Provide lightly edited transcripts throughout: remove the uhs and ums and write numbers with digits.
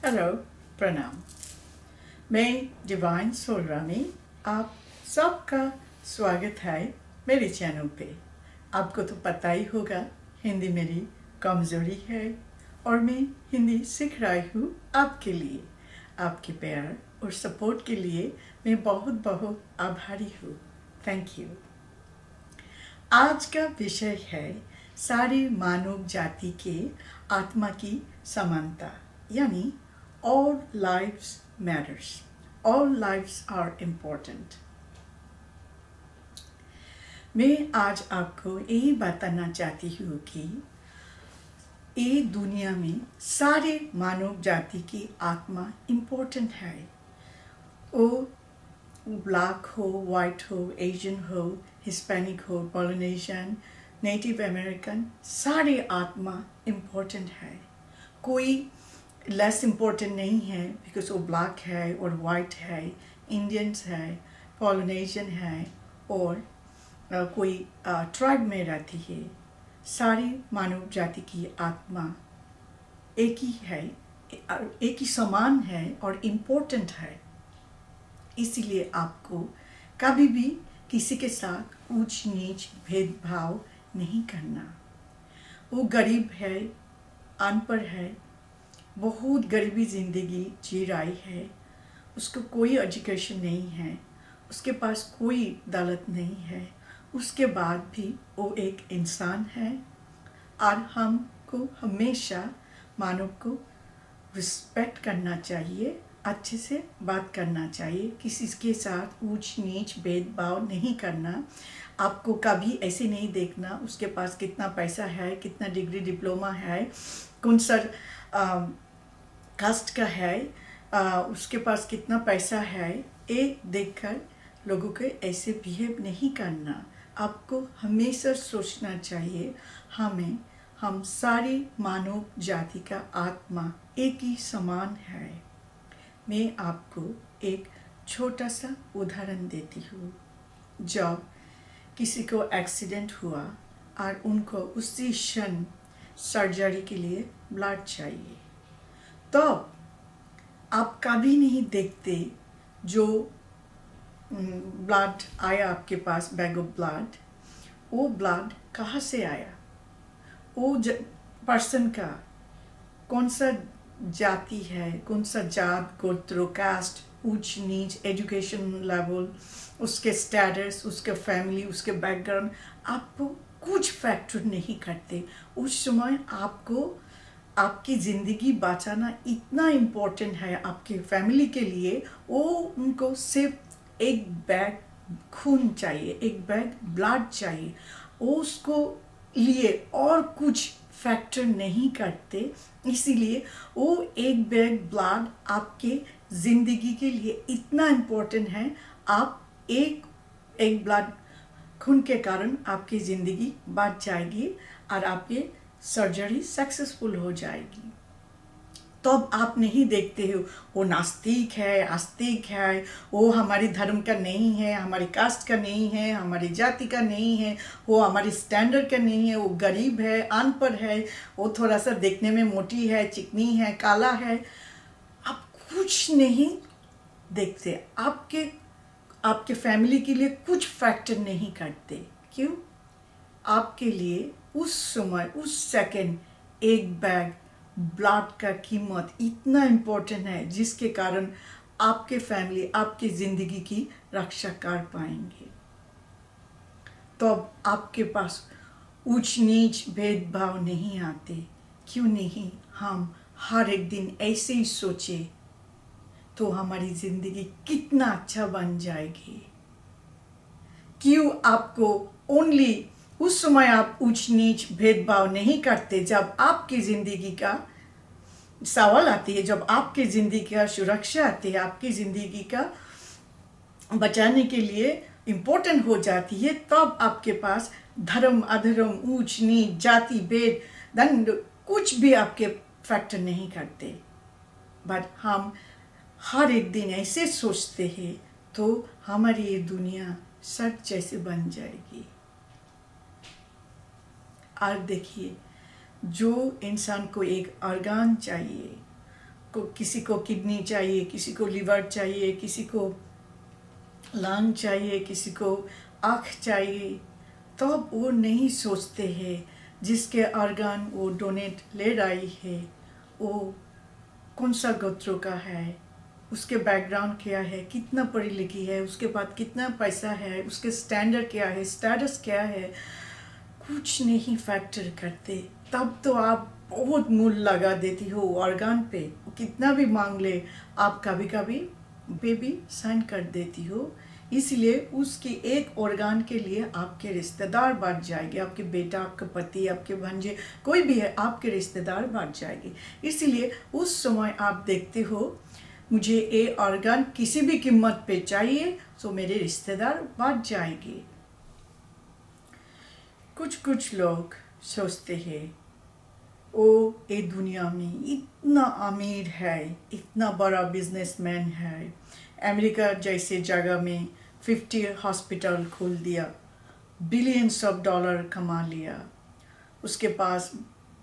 Hello, प्रणाम। मैं divine सोलरा में आप सबका स्वागत है मेरे चैनल पे। आपको तो पता ही होगा हिंदी मेरी कमज़ोरी है और मैं हिंदी सीख रही हूँ आपके लिए। आपके प्यार और सपोर्ट के लिए मैं बहुत बहुत आभारी हूँ। Thank you. आज का विषय है सारी मानव जाति के आत्मा की समानता, यानी all lives matters, all lives are important। मैं आज आपको यही बताना चाहती हूँ कि ये दुनिया में सारे मानव जाति की आत्मा इम्पोर्टेंट है। वो ब्लैक हो, वाइट हो, एशियन हो, हिस्पैनिक हो, पोलिनेशियन, नेटिव अमेरिकन, सारे आत्मा इम्पोर्टेंट है। कोई लेस इम्पोर्टेंट नहीं है बिकॉज वो ब्लैक है और वाइट है, इंडियंस है, पोलिनेशियन है और कोई ट्राइब में रहती है। सारी मानव जाति की आत्मा एक ही है, एक ही समान है और इम्पोर्टेंट है। इसीलिए आपको कभी भी किसी के साथ ऊंच नीच भेदभाव नहीं करना। वो गरीब है, अनपढ़ है, बहुत गरीबी ज़िंदगी जी रही है, उसको कोई एजुकेशन नहीं है, उसके पास कोई दौलत नहीं है, उसके बाद भी वो एक इंसान है। और हमको हमेशा मानव को रिस्पेक्ट करना चाहिए, अच्छे से बात करना चाहिए, किसी के साथ ऊंच नीच भेदभाव नहीं करना। आपको कभी ऐसे नहीं देखना उसके पास कितना पैसा है, कितना डिग्री डिप्लोमा है, कौन सा कास्ट का है, उसके पास कितना पैसा है, ये देखकर लोगों को ऐसे बिहेव नहीं करना। आपको हमेशा सोचना चाहिए हम सारी मानव जाति का आत्मा एक ही समान है। मैं आपको एक छोटा सा उदाहरण देती हूँ। जब किसी को एक्सीडेंट हुआ और उनको उसी क्षण सर्जरी के लिए ब्लड चाहिए, तो आप कभी नहीं देखते जो ब्लड आया आपके पास, बैग ऑफ ब्लड, वो ब्लड कहाँ से आया, वो पर्सन का कौन सा जाति है, कौन सा जात, गोत्र, कास्ट, ऊंच नीच, एजुकेशन लेवल, उसके स्टेटस, उसके फैमिली, उसके बैकग्राउंड, आपको कुछ फैक्टर नहीं करते। उस समय आपको आपकी ज़िंदगी बचाना इतना इम्पोर्टेंट है आपके फैमिली के लिए। वो उनको सिर्फ एक बैग खून चाहिए, एक बैग ब्लड चाहिए, वो उसको लिए और कुछ फैक्टर नहीं करते। इसीलिए वो एक बैग ब्लड आपके ज़िंदगी के लिए इतना इम्पोर्टेंट है। आप एक ब्लड खून के कारण आपकी ज़िंदगी बच जाएगी और आपकी सर्जरी सक्सेसफुल हो जाएगी। तो अब आप नहीं देखते हो वो नास्तिक है, आस्तिक है, वो हमारे धर्म का नहीं है, हमारी कास्ट का नहीं है, हमारी जाति का नहीं है, वो हमारी स्टैंडर्ड का नहीं है, वो गरीब है, अनपढ़ है, वो थोड़ा सा देखने में मोटी है, चिकनी है, काला है। आप कुछ नहीं देखते, आपके फैमिली के लिए कुछ फैक्टर नहीं करते। क्यों? आपके लिए उस समय, उस सेकंड, एक बैग ब्लड का कीमत इतना इम्पोर्टेंट है जिसके कारण आपके फैमिली आपकी ज़िंदगी की रक्षा कर पाएंगे। तो अब आपके पास ऊंच नीच भेदभाव नहीं आते। क्यों नहीं? हम हर एक दिन ऐसे ही सोचे तो हमारी ज़िंदगी कितना अच्छा बन जाएगी। क्यों आपको ओनली उस समय आप ऊंच नीच भेदभाव नहीं करते जब आपकी ज़िंदगी का सवाल आती है, जब आपकी ज़िंदगी का सुरक्षा आती है, आपकी ज़िंदगी का बचाने के लिए इम्पोर्टेंट हो जाती है, तब आपके पास धर्म अधर्म, ऊंच नीच, जाति भेद, दंड कुछ भी आपके फैक्टर नहीं करते। बट हम हर एक दिन ऐसे सोचते हैं तो हमारी ये दुनिया सच जैसे बन जाएगी। और देखिए, जो इंसान को एक ऑर्गन चाहिए, किसी को किडनी चाहिए, किसी को लिवर चाहिए, किसी को लंग चाहिए, किसी को आँख चाहिए, तो वो नहीं सोचते हैं जिसके ऑर्गन वो डोनेट ले रही है वो कौन सा गोत्रों का है, उसके बैकग्राउंड क्या है, कितना पढ़ी लिखी है, उसके बाद कितना पैसा है, उसके स्टैंडर्ड क्या है, स्टेटस क्या है, कुछ नहीं फैक्टर करते। तब तो आप बहुत मूल्य लगा देती हो ऑर्गन पे, कितना भी मांग ले आप कभी कभी बेबी साइन कर देती हो। इसलिए उसकी एक ऑर्गन के लिए आपके रिश्तेदार बढ़ जाएंगे, आपके बेटा, आपका पति, आपके भांजे, कोई भी है आपके रिश्तेदार बढ़ जाएंगे। इसलिए उस समय आप देखते हो मुझे ये ऑर्गन किसी भी कीमत पे चाहिए, तो मेरे रिश्तेदार बढ़ जाएंगे। कुछ लोग सोचते हैं वो ये दुनिया में इतना अमीर है, इतना बड़ा बिजनेसमैन है, अमेरिका जैसे जगह में 50 हॉस्पिटल खोल दिया, बिलियंस ऑफ डॉलर कमा लिया, उसके पास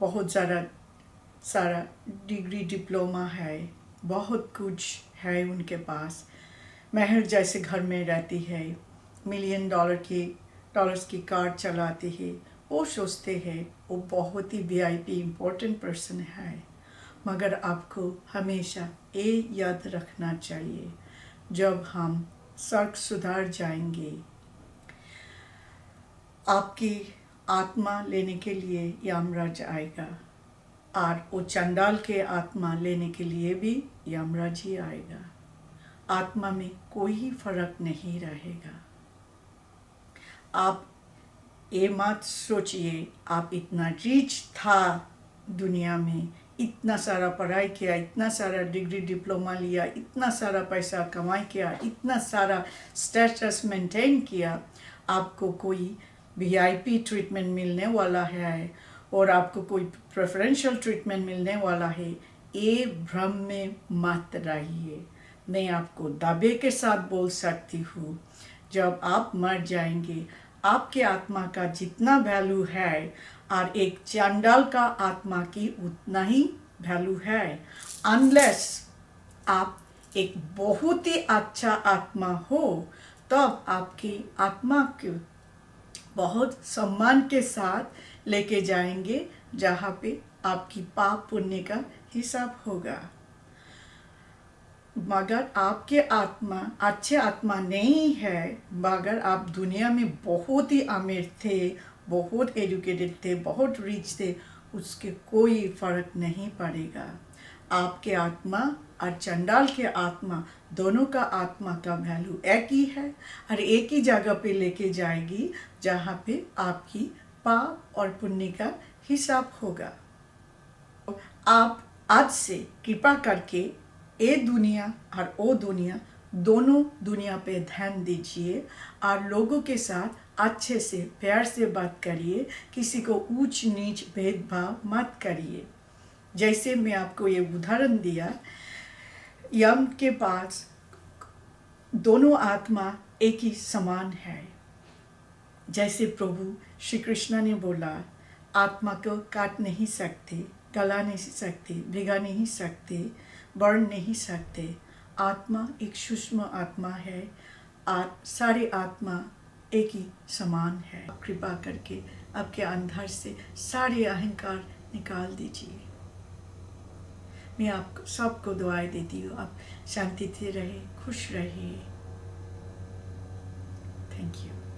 बहुत सारा डिग्री डिप्लोमा है, बहुत कुछ है उनके पास, महल जैसे घर में रहती है, मिलियन डॉलर्स की कार चलाती है। वो सोचते हैं वो बहुत ही VIP इम्पोर्टेंट पर्सन है। मगर आपको हमेशा ये याद रखना चाहिए, जब हम स्वर्ग सुधार जाएंगे, आपकी आत्मा लेने के लिए यमराज आएगा, और वो चंडाल के आत्मा लेने के लिए भी यमराज ही आएगा। आत्मा में कोई फर्क नहीं रहेगा। आप ये मत सोचिए आप इतना रिच था दुनिया में, इतना सारा पढ़ाई किया, इतना सारा डिग्री डिप्लोमा लिया, इतना सारा पैसा कमाई किया, इतना सारा स्टेटस मेंटेन किया, आपको कोई VIP ट्रीटमेंट मिलने वाला है और आपको कोई प्रेफरेंशियल ट्रीटमेंट मिलने वाला है, ये भ्रम में मत रहिए। मैं आपको दावे के साथ बोल सकती हूँ, जब आप मर जाएंगे आपके आत्मा का जितना वैल्यू है और एक चांडाल का आत्मा की उतना ही वैल्यू है, अनलेस आप एक बहुत ही अच्छा आत्मा हो, तब आपकी आत्मा को बहुत सम्मान के साथ लेके जाएंगे जहाँ पे आपकी पाप पुण्य का हिसाब होगा। मगर आपके आत्मा अच्छे आत्मा नहीं है, मगर आप दुनिया में बहुत ही अमीर थे, बहुत एजुकेटेड थे, बहुत रिच थे, उसके कोई फर्क नहीं पड़ेगा। आपके आत्मा और चंडाल के आत्मा दोनों का आत्मा का वैल्यू एक ही है और एक ही जगह पे लेके जाएगी जहाँ पे आपकी पाप और पुण्य का हिसाब होगा। आप आज से कृपा करके ये दुनिया और वो दुनिया दोनों दुनिया पे ध्यान दीजिए और लोगों के साथ अच्छे से प्यार से बात करिए, किसी को ऊंच नीच भेदभाव मत करिए। जैसे मैं आपको ये उदाहरण दिया, यम के पास दोनों आत्मा एक ही समान है। जैसे प्रभु श्री कृष्ण ने बोला, आत्मा को काट नहीं सकते, गला नहीं सकते, भिगा नहीं सकते, बढ़ नहीं सकते। आत्मा एक सूक्ष्म आत्मा है और सारी आत्मा एक ही समान है। कृपा करके आपके अंदर से सारे अहंकार निकाल दीजिए। मैं आप सबको दुआएं देती हूँ, आप शांति से रहे, खुश रहिए। Thank you.